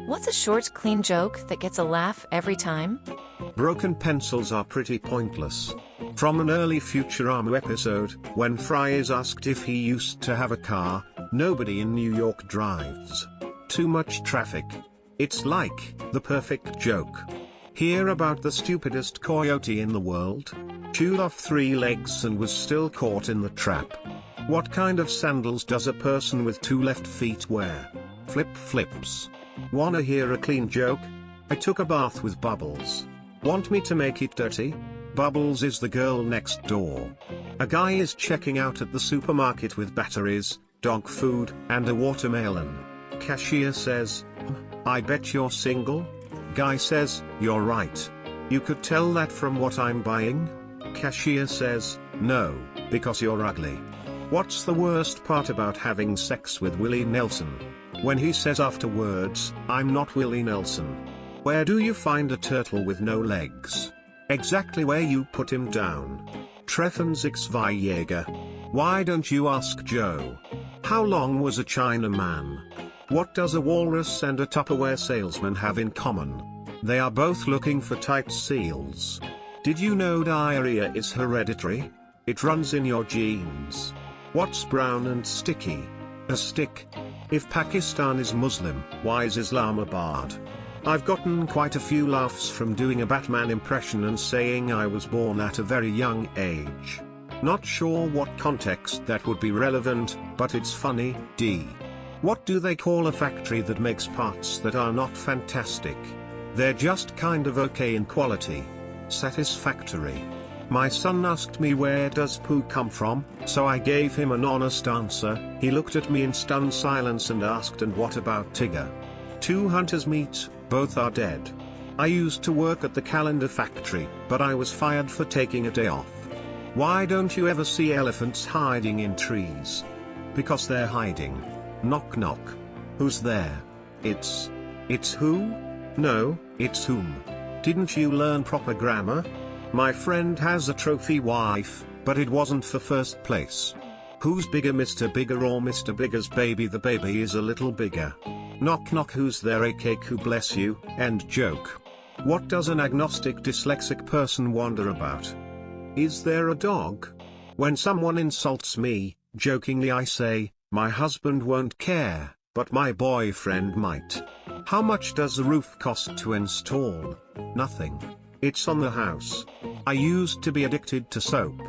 What's a short, clean joke that gets a laugh every time? Broken pencils are pretty pointless. From an early Futurama episode, when Fry is asked if he used to have a car, nobody in New York drives. Too much traffic. It's like the perfect joke. Hear about the stupidest coyote in the world? Chewed off 3 legs and was still caught in the trap. What kind of sandals does a person with 2 left feet wear? Flip-flips. Wanna hear a clean joke? I took a bath with Bubbles. Want me to make it dirty? Bubbles is the girl next door. A guy is checking out at the supermarket with batteries, dog food, and a watermelon. Cashier says, "I bet you're single?" Guy says, "You're right. You could tell that from what I'm buying?" Cashier says, "No, because you're ugly." What's the worst part about having sex with Willie Nelson? When he says afterwards, "I'm not Willie Nelson." Where do you find a turtle with no legs? Exactly where you put him down. Treffen Six Jäger. Why don't you ask Joe? How long was a Chinaman? What does a walrus and a Tupperware salesman have in common? They are both looking for tight seals. Did you know diarrhea is hereditary? It runs in your genes. What's brown and sticky? A stick. If Pakistan is Muslim, why is Islamabad? I've gotten quite a few laughs from doing a Batman impression and saying I was born at a very young age. Not sure what context that would be relevant, but it's funny. D. What do they call a factory that makes parts that are not fantastic? They're just kind of okay in quality. Satisfactory. My son asked me where does poo come from, so I gave him an honest answer. He looked at me in stunned silence and asked, "And what about Tigger?" 2 hunters meet, both are dead. I used to work at the calendar factory, but I was fired for taking a day off. Why don't you ever see elephants hiding in trees? Because they're hiding. Knock knock. Who's there? It's who? No, it's whom. Didn't you learn proper grammar? My friend has a trophy wife, but it wasn't for first place. Who's bigger, Mr. Bigger or Mr. Bigger's baby? The baby is a little bigger. Knock knock. Who's there? A cake. Who bless you? End joke. What does an agnostic dyslexic person wonder about? Is there a dog? When someone insults me, jokingly I say, "My husband won't care, but my boyfriend might." How much does the roof cost to install? Nothing. It's on the house. I used to be addicted to soap.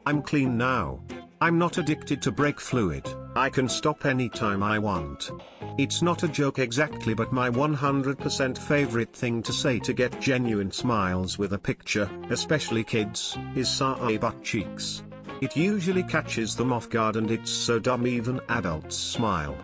I'm clean now. I'm not addicted to brake fluid. I can stop anytime I want. It's not a joke exactly, but my 100% favorite thing to say to get genuine smiles with a picture, especially kids, is "say butt cheeks." It usually catches them off guard and it's so dumb even adults smile.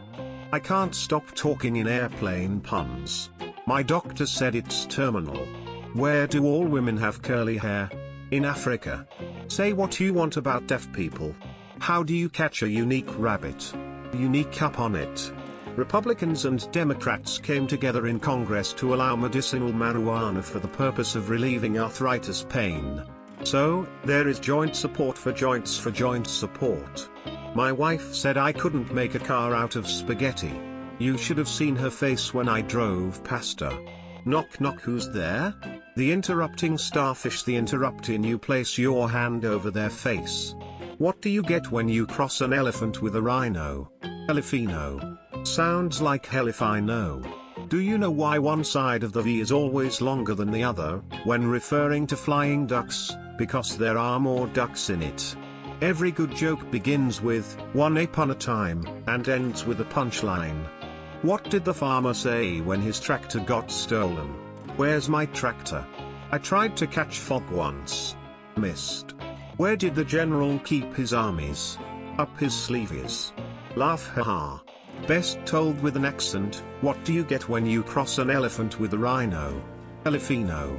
I can't stop talking in airplane puns. My doctor said it's terminal. Where do all women have curly hair? In Africa. Say what you want about deaf people. How do you catch a unique rabbit? Unique up on it. Republicans and Democrats came together in Congress to allow medicinal marijuana for the purpose of relieving arthritis pain. So, there is joint support for joints for joint support. My wife said I couldn't make a car out of spaghetti. You should have seen her face when I drove past her. Knock knock. Who's there? The interrupting starfish. The interrupting. You place your hand over their face. What do you get when you cross an elephant with a rhino? Elefino. Sounds like hell if I know. Do you know why one side of the V is always longer than the other, when referring to flying ducks? Because there are more ducks in it. Every good joke begins with "one upon a time," and ends with a punchline. What did the farmer say when his tractor got stolen? "Where's my tractor? I tried to catch fog once. Missed." Where did the general keep his armies? Up his sleeves. Laugh haha. Best told with an accent. What do you get when you cross an elephant with a rhino? Elefino.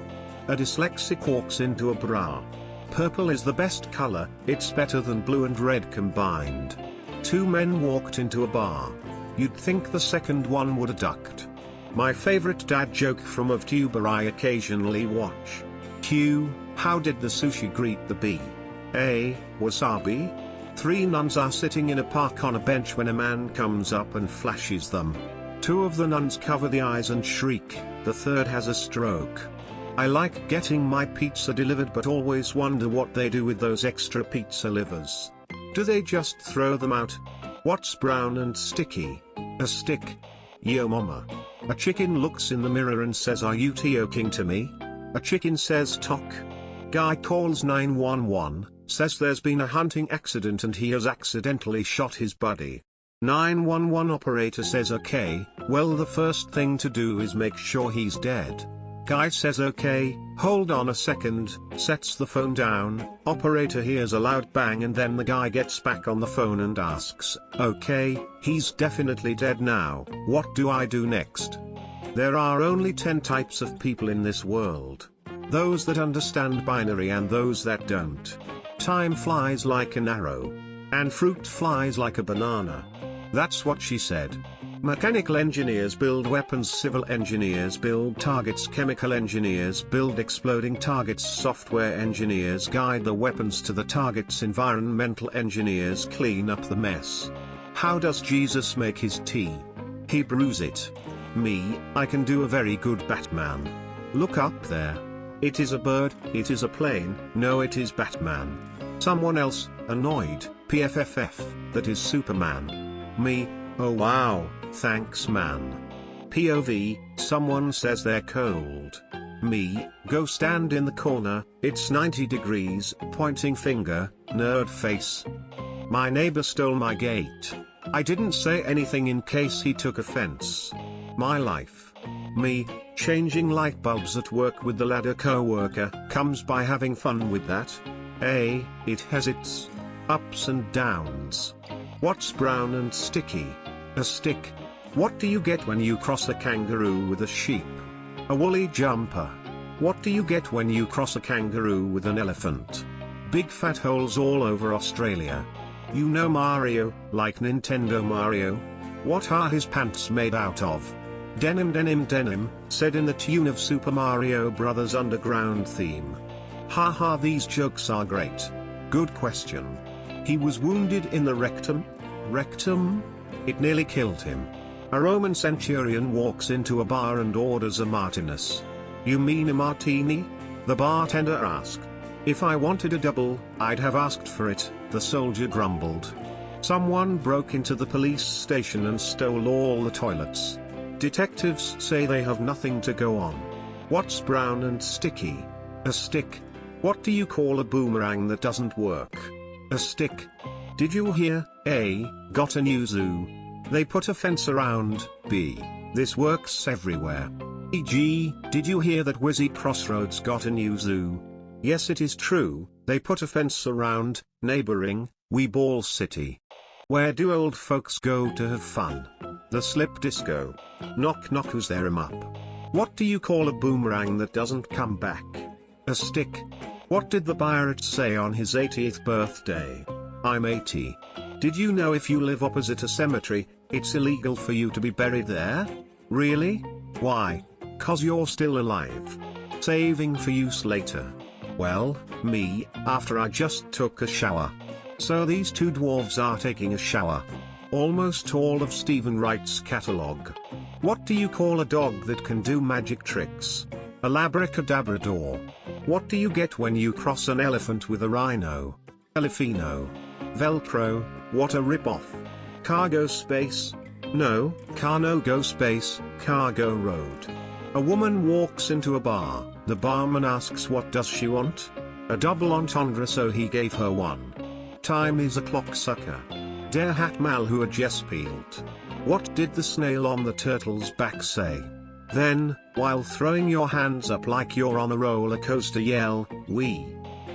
A dyslexic walks into a bra. Purple is the best color, it's better than blue and red combined. 2 men walked into a bar. You'd think the second one would have ducked. My favorite dad joke from a VTuber I occasionally watch. Q, how did the sushi greet the bee? A, wasabi? 3 nuns are sitting in a park on a bench when a man comes up and flashes them Two of the nuns cover the eyes and shriek, the third has a stroke. I like getting my pizza delivered but always wonder what they do with those extra pizza livers. Do they just throw them out? What's brown and sticky? A stick. Yo mama. A chicken looks in the mirror and says, "Are you talking to me?" A chicken says, "Talk." Guy calls 911, says there's been a hunting accident and he has accidentally shot his buddy. 911 operator says, "Okay, well the first thing to do is make sure he's dead." Guy says, "Okay, hold on a second," sets the phone down. Operator hears a loud bang and then the guy gets back on the phone and asks, "Okay, he's definitely dead now, what do I do next?" There are only 10 types of people in this world. Those that understand binary and those that don't. Time flies like an arrow. And fruit flies like a banana. That's what she said. Mechanical engineers build weapons, civil engineers build targets, chemical engineers build exploding targets, software engineers guide the weapons to the targets, environmental engineers clean up the mess. How does Jesus make his tea? He brews it. Me, I can do a very good Batman. Look up there. It is a bird, it is a plane, no it is Batman. Someone else, annoyed, PFFF, that is Superman. Me, oh wow, thanks man. POV, someone says they're cold. Me, go stand in the corner, it's 90 degrees, pointing finger, nerd face. My neighbor stole my gate. I didn't say anything in case he took offense. My life. Me, changing light bulbs at work with the ladder co-worker, comes by having fun with that. It has its ups and downs. What's brown and sticky? A stick. What do you get when you cross a kangaroo with a sheep? A woolly jumper. What do you get when you cross a kangaroo with an elephant? Big fat holes all over Australia. You know Mario, like Nintendo Mario? What are his pants made out of? Denim denim denim, said in the tune of Super Mario Bros. Underground theme. Haha, these jokes are great. Good question. He was wounded in the rectum? Rectum? It nearly killed him. A Roman centurion walks into a bar and orders a Martinez. You mean a martini? The bartender asked. If I wanted a double, I'd have asked for it, the soldier grumbled. Someone broke into the police station and stole all the toilets. Detectives say they have nothing to go on. What's brown and sticky? A stick. What do you call a boomerang that doesn't work? A stick. Did you hear? A, got a new zoo. They put a fence around. B, this works everywhere. E.g., did you hear that Wizzy Crossroads got a new zoo? Yes, it is true, they put a fence around, neighboring, Wee Ball City. Where do old folks go to have fun? The slip disco. Knock knock, who's there? Up. What do you call a boomerang that doesn't come back? A stick. What did the pirate say on his 80th birthday? I'm 80. Did you know if you live opposite a cemetery, it's illegal for you to be buried there? Really? Why? 'Cause you're still alive. Saving for use later. Well, me, after I just took a shower. So these two dwarves are taking a shower. Almost all of Stephen Wright's catalogue. What do you call a dog that can do magic tricks? A labracadabrador. What do you get when you cross an elephant with a rhino? Elefino. Velcro, what a rip-off. Cargo space? No, car no go space, cargo road. A woman walks into a bar, the barman asks what does she want? A double entendre, so he gave her one. Time is a clock sucker. Der hat mal Hua gespielt. What did the snail on the turtle's back say? Then, while throwing your hands up like you're on a roller coaster, yell, wee.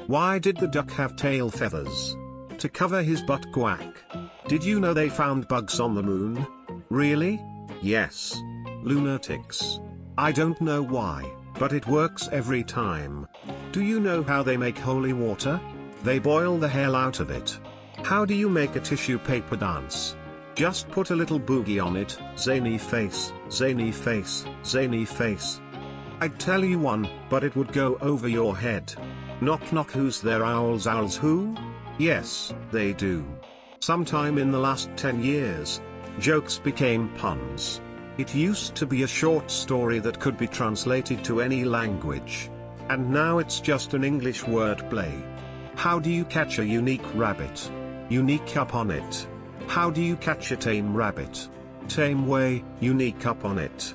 Why did the duck have tail feathers? To cover his butt quack. Did you know they found bugs on the moon? Really? Yes. Lunatics. I don't know why, but it works every time. Do you know how they make holy water? They boil the hell out of it. How do you make a tissue paper dance? Just put a little boogie on it, zany face, zany face, zany face. I'd tell you one, but it would go over your head. Knock knock, who's there? Owls. Owls who? Yes, they do. Sometime in the last 10 years, jokes became puns. It used to be a short story that could be translated to any language. And now it's just an English wordplay. How do you catch a unique rabbit? Unique up on it. How do you catch a tame rabbit? Tame way, unique up on it.